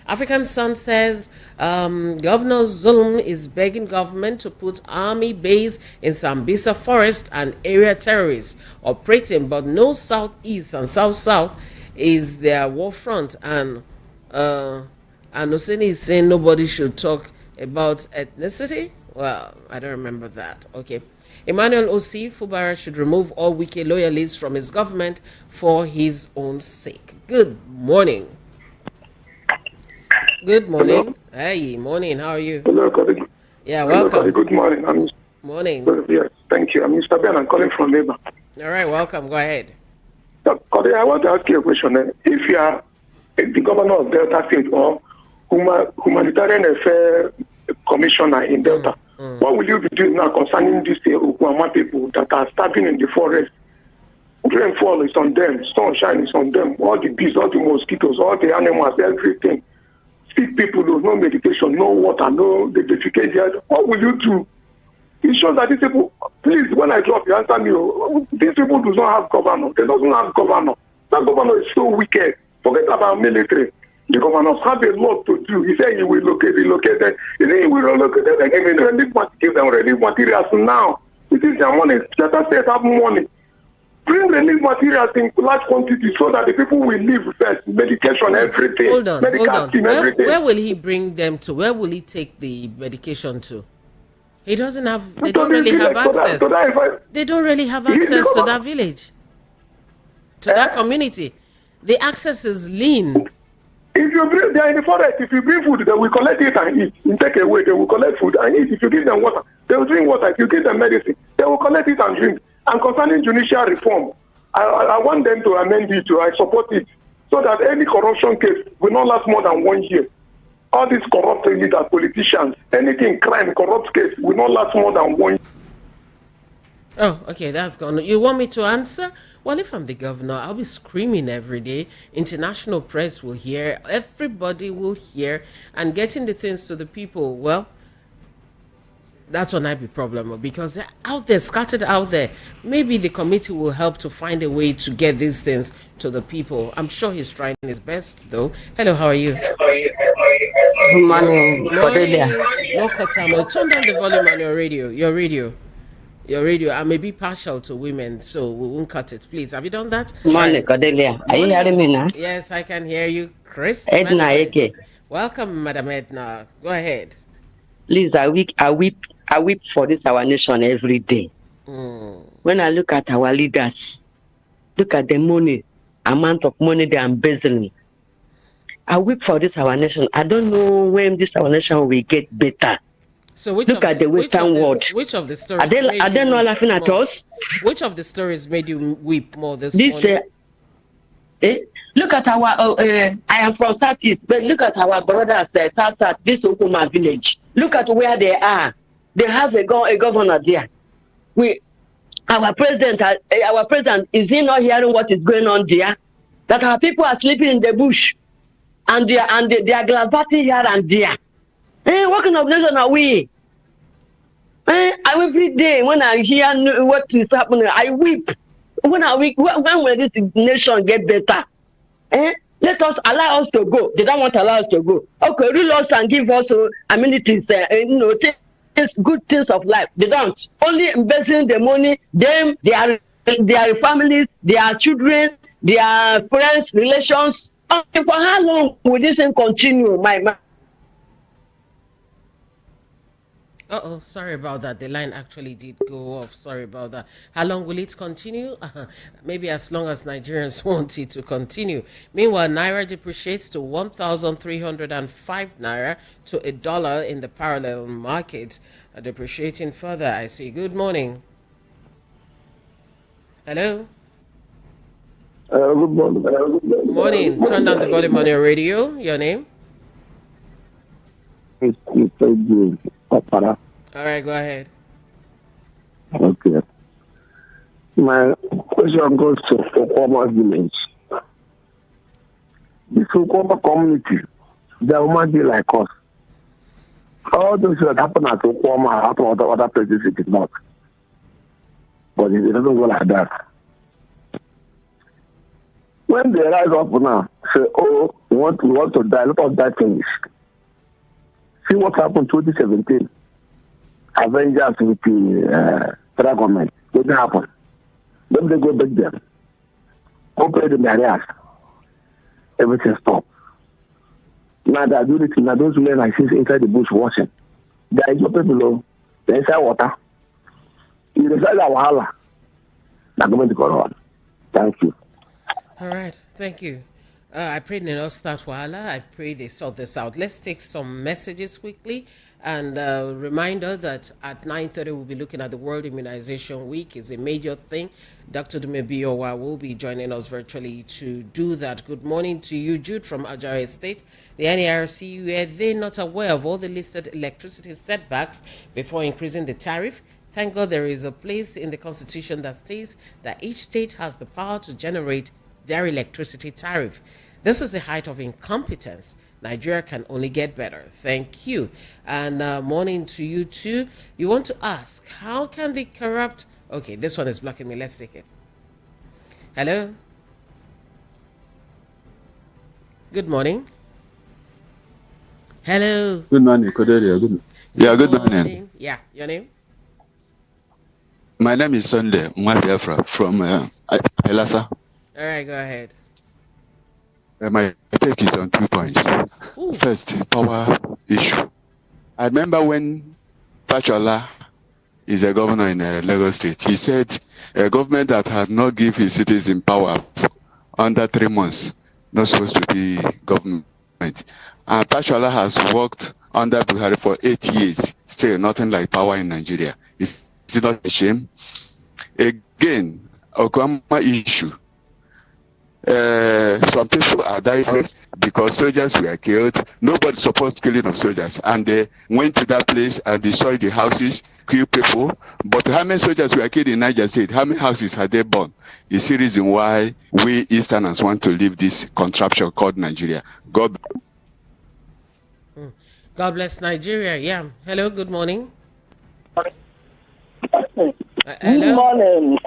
African Sun says Governor Zulum is begging government to put army base in Sambisa forest and area terrorists operating, but no southeast and south is their war front. And Oseni is saying nobody should talk about ethnicity. Well, I don't remember that. Okay. Emmanuel Osi, Fubara should remove all Wike loyalists from his government for his own sake. Good morning. Good morning. Hello? Hey, morning. How are you? Hello, colleague. Yeah, welcome. Hello, good morning. Morning. Yes, thank you. I'm Mr. Ben. I'm calling from Labour. All right, welcome. Go ahead. Colleague, I want to ask you a question. If you are the governor of Delta State or humanitarian affairs commissioner in Delta, what will you be doing now concerning these Ukuama people that are starving in the forest? Rainfall is on them, sunshine is on them, all the bees, all the mosquitoes, all the animals, everything. Sick people, there's no medication, no water, no defecation. What will you do? It shows that these people, please, when I drop you, answer me. These people do not have governor. They don't have governor. That governor is so wicked. Forget about military. The governors have a lot to do. He said he will relocate them. He said he will relocate them. They give them relief materials now. It is their money. Delta State have money. Bring relief materials in large quantities so that the people will live first. Medication, everything. Hold on. Team, everything. Where will he bring them to? Where will he take the medication to? He doesn't have. They don't really have access. They don't really have access to that village, to that community. The access is lean. If you bring, they are in the forest. If you bring food, they will collect it and eat. You take away, they will collect food and eat. If you give them water, they will drink water. If you give them medicine, they will collect it and drink. And concerning judicial reform, I want them to amend it. I support it so that any corruption case will not last more than 1 year. All these corrupt leaders, politicians, anything crime, corrupt case will not last more than 1 year. Oh, okay, that's gone. You want me to answer? Well, if I'm the governor, I'll be screaming every day. International press will hear, everybody will hear, and getting the things to the people, well, that's what might be problem, because they're out there, scattered out there. Maybe the committee will help to find a way to get these things to the people. I'm sure he's trying his best, though. Hello, how are you? Good morning. No, Kotamo. Turn down the volume on your radio. Your radio. I may be partial to women, so we won't cut it. Please, have you done that? Morning, Cordelia. Are you hearing me now? Yes, I can hear you. Chris? Edna Eke. Welcome, Madam Edna. Go ahead. Please, I weep for this our nation every day. When I look at our leaders, Look at the money, amount of money they are embezzling. I weep for this our nation. I don't know when this our nation will get better. So look at the Western world. Which of the stories are they not laughing at us? Which of the stories made you weep more this morning? Look at our. I am from Southeast, but look at our brothers South, this Okuma village. Look at where they are. They have a governor there. Our president is he not hearing what is going on there? That our people are sleeping in the bush, and they are gallivanting here and there. What kind of nation are we? Every day when I hear what is happening, I weep. When will this nation get better? Let us allow us to go. They don't want to allow us to go. Okay, rule us and give us amenities, good things of life. They don't. Only investing the money, them, their families, their children, their friends, relations. Okay, for how long will this thing continue, my? Sorry about that. The line actually did go off. Sorry about that. How long will it continue? Maybe as long as Nigerians want it to continue. Meanwhile, Naira depreciates to 1,305 Naira to $1 in the parallel market. Depreciating further, I see. Good morning. Hello? Good morning. Good morning. Turn down the volume on your radio. Your name? Fubara. All right, go ahead. Okay. My question goes to Fubara village. This Fubara community, they are human beings like us. All those that happen at Fubara happen at other places, it is not. But it doesn't go like that. When they rise up now, say, oh, we want to die, let us die finish. See what happened in 2017. Avengers with the federal government. What didn't happen? Then they go back there. Open the barriers. Everything stopped. Now they are doing it. Now those men I see inside the bush watching. There is no people below. They inside water. You decide our wahala. The government go on. Thank you. All right. Thank you. I pray they not start wahala. I pray they sort this out. Let's take some messages quickly. And reminder that at 9:30 we'll be looking at the World Immunization Week. It's a major thing. Dr. Dumebiowa will be joining us virtually to do that. Good morning to you, Jude from Ajara Estate. The NERC, were they not aware of all the listed electricity setbacks before increasing the tariff? Thank God there is a place in the Constitution that states that each state has the power to generate their electricity tariff. This is the height of incompetence. Nigeria can only get better. Thank you. And morning to you too. You want to ask, how can the corrupt... Okay, this one is blocking me. Let's take it. Hello? Good morning. Hello? Good morning, Cordelia. Good morning. Yeah, your name? My name is Sunday Mwabiafra from Elasa. All right, go ahead. My take is on 2 points. Ooh. First, power issue. I remember when Fachola is a governor in Lagos State, he said a government that has not given his citizens power under 3 months not supposed to be government. And Fachola has worked under Buhari for 8 years, still nothing like power in Nigeria. Is it not a shame? Again, Okwama issue. Some people are dying because soldiers were killed. Nobody supposed killing of soldiers, and they went to that place and destroyed the houses, killed people. But how many soldiers were killed in Niger State? How many houses had they burned? It's the reason why we Easterners want to leave this contraption called Nigeria. God bless Nigeria. Yeah. Hello. Good morning. Hello? Good morning.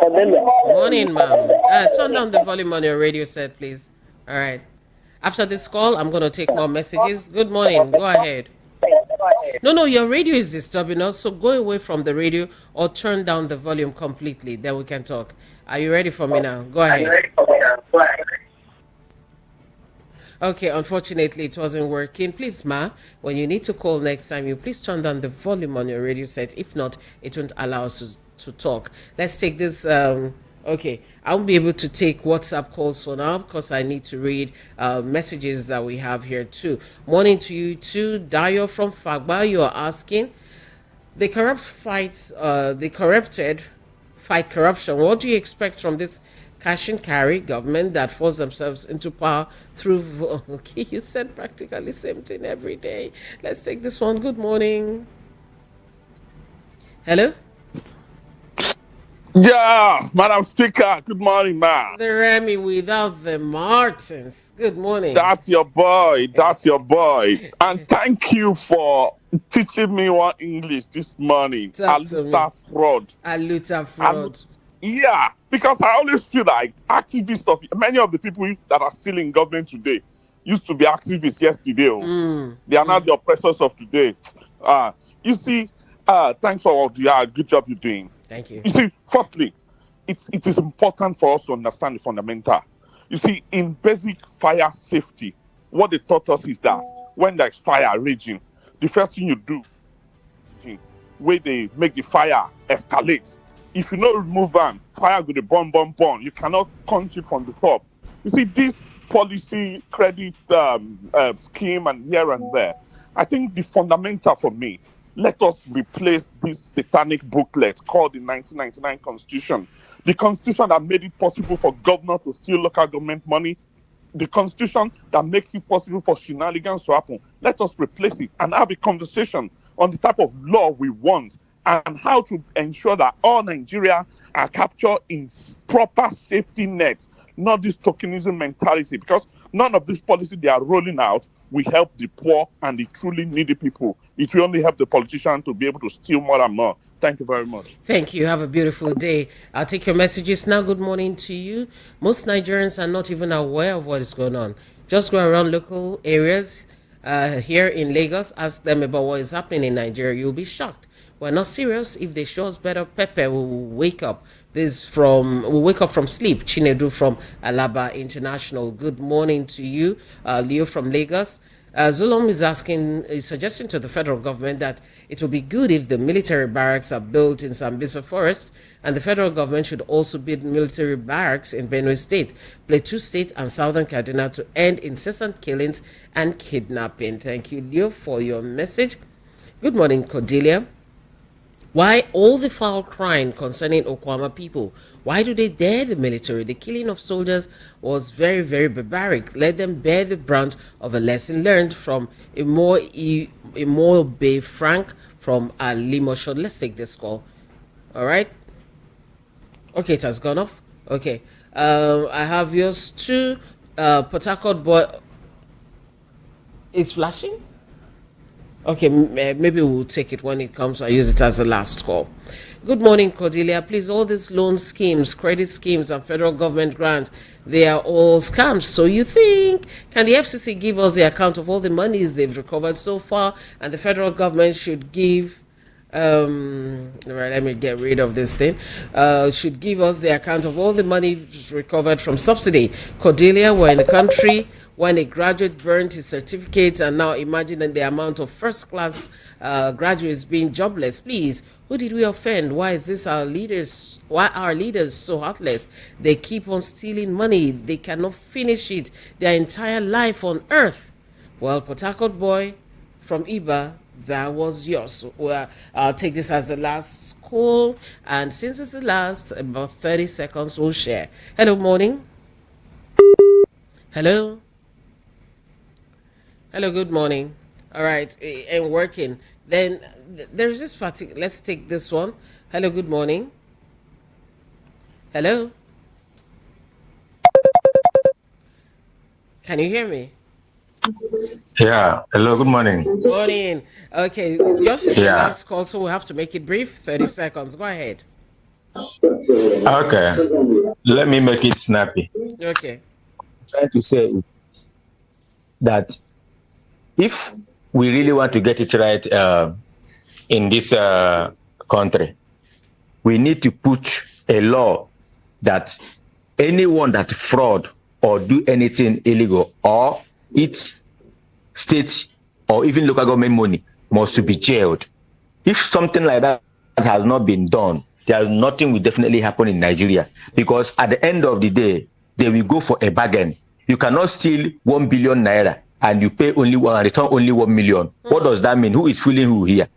Morning, ma'am. Turn down the volume on your radio set, please. All right. After this call, I'm going to take more messages. Good morning. Go ahead. No, your radio is disturbing us, so go away from the radio or turn down the volume completely. Then we can talk. Are you ready for me now? Go ahead. Okay, unfortunately, it wasn't working. Please, ma, when you need to call next time, you please turn down the volume on your radio set. If not, it won't allow us to talk. Let's take this Okay, I won't be able to take WhatsApp calls for now because I need to read messages that we have here too. Morning to you too, Dayo from Fagba. You are asking the corrupted fight corruption. What do you expect from this cash and carry government that force themselves into power through? Okay, you said practically the same thing every day. Let's take this one. Good morning. Hello. Yeah, Madam Speaker, good morning, ma'am. The Remy without the Martins. Good morning. That's your boy. That's your boy. And thank you for teaching me one English this morning. Aluta fraud. Aluta fraud. Yeah, because I always feel like activists of many of the people that are still in government today used to be activists yesterday. They are not the oppressors of today. You see, thanks for all the good job you're doing. Thank you. You see, firstly, it is important for us to understand the fundamental. You see, in basic fire safety, what they taught us is that when there's fire raging, the first thing you do, where they make the fire escalate, if you don't remove them, fire go to burn. You cannot quench it from the top. You see, this policy credit scheme and here and there, I think the fundamental for me, let us replace this satanic booklet called the 1999 Constitution. The Constitution that made it possible for governors to steal local government money. The Constitution that makes it possible for shenanigans to happen. Let us replace it and have a conversation on the type of law we want and how to ensure that all Nigeria are captured in proper safety nets, not this tokenism mentality, because none of this policy they are rolling out will help the poor and the truly needy people. It will only help the politician to be able to steal more and more. Thank you very much. Thank you. Have a beautiful day. I'll take your messages now. Good morning to you. Most Nigerians are not even aware of what is going on. Just go around local areas here in Lagos, ask them about what is happening in Nigeria. You'll be shocked. We're not serious. If they show us better pepper, we will wake up. We'll wake up from sleep. Chinedu from Alaba International. Good morning to you. Leo from Lagos. Zulum is suggesting to the federal government that it will be good if the military barracks are built in Sambisa Forest, and the federal government should also build military barracks in Benue State, Plateau State, and Southern Kaduna to end incessant killings and kidnapping. Thank you, Leo, for your message. Good morning, Cordelia. Why all the foul crying concerning Okwama people? Why do they dare the military? The killing of soldiers was very, very barbaric. Let them bear the brunt of a lesson learned from Imo Bay Frank from Limosho. Let's take this call. All right. Okay, it has gone off. Okay. I have yours too. Port Harcourt boy. It's flashing? Okay, maybe we'll take it when it comes. I use it as a last call. Good morning, Cordelia. Please, all these loan schemes, credit schemes, and federal government grants, they are all scams. So you think, can the FCC give us the account of all the monies they've recovered so far? And the federal government should give, right, let me get rid of this thing, should give us the account of all the money recovered from subsidy. Cordelia, we're in the country when a graduate burned his certificate, and now imagine the amount of first-class graduates being jobless. Please, who did we offend? Why is this our leaders? Why are our leaders so heartless? They keep on stealing money. They cannot finish it their entire life on earth. Well, Port Harcourt boy from Iba, that was yours. Well, I'll take this as the last call, and since it's the last, about 30 seconds we'll share. Hello, morning. Hello. Hello, good morning. All right, and working. Then there's this particular, let's take this one. Hello, good morning. Hello. Can you hear me? Yeah, hello, good morning. Good morning. Okay, yours is the last call, so we'll have to make it brief. 30 seconds. Go ahead. Okay, let me make it snappy. Okay. I'm trying to say that if we really want to get it right in this country, we need to put a law that anyone that fraud or do anything illegal or eat state or even local government money must to be jailed. If something like that has not been done, nothing will definitely happen in Nigeria, because at the end of the day, they will go for a bargain. You cannot steal 1 billion naira and you pay only one and return only 1 million. What does that mean? Who is fooling who here?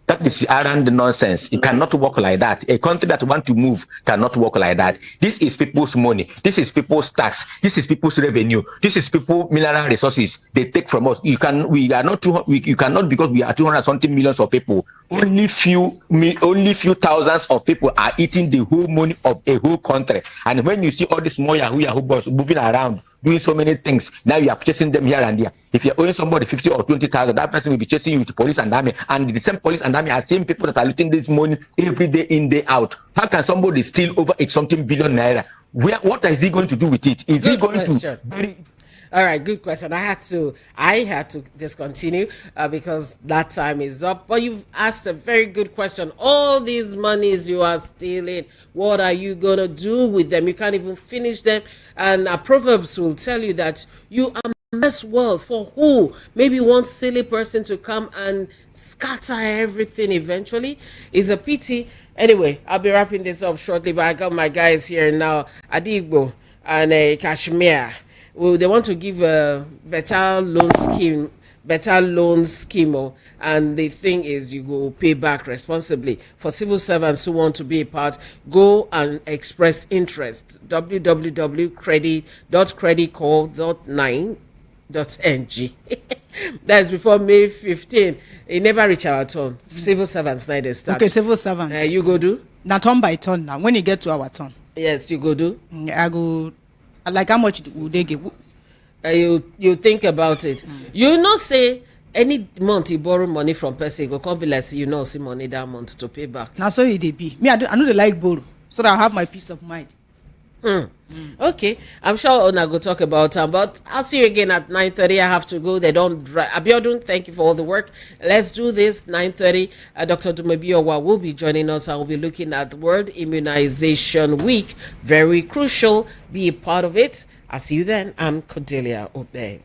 That is around nonsense. It cannot work like that. A country that want to move cannot work like that. This is people's money. This is people's tax. This is people's revenue. This is people mineral resources they take from us. You cannot because we are 200 something millions of people. Only few thousands of people are eating the whole money of a whole country. And when you see all these small Yahoo boys moving around, doing so many things, now you are chasing them here and there. If you're owing somebody 50 or 20,000, that person will be chasing you with the police and army. And the same police and army are same people that are looting this money every day in, day out. How can somebody steal over 8 something billion naira? What is he going to do with it? Is he going to bury? All right, good question. I had to discontinue because that time is up. But you've asked a very good question. All these monies you are stealing, what are you going to do with them? You can't even finish them. And Proverbs will tell you that you amass wealth for who? Maybe one silly person to come and scatter everything eventually. It's a pity. Anyway, I'll be wrapping this up shortly, but I got my guys here now, Adigbo and Kashmir. Well, they want to give a better loan scheme, and the thing is you go pay back responsibly. For civil servants who want to be a part, go and express interest. www.creditcall.9.ng. That's before May 15. It never reach our turn. Civil servants now they start. Okay, civil servants. You go do? Now turn by turn now. When you get to our turn. Yes, you go do? I go. Like how much would they give? You think about it. You not say any month you borrow money from person, go come be like you know see money that month to pay back. Now so it be. Me, I know they like borrow, so that I have my peace of mind. Okay, I'm sure Ona go talk about them, but I'll see you again at 9:30. I have to go. They don't drive. Abiodun, thank you for all the work. Let's do this 9:30. Dr. Dumebiowa will be joining us. I will be looking at the World Immunization Week. Very crucial. Be a part of it. I'll see you then. I'm Cordelia Obey.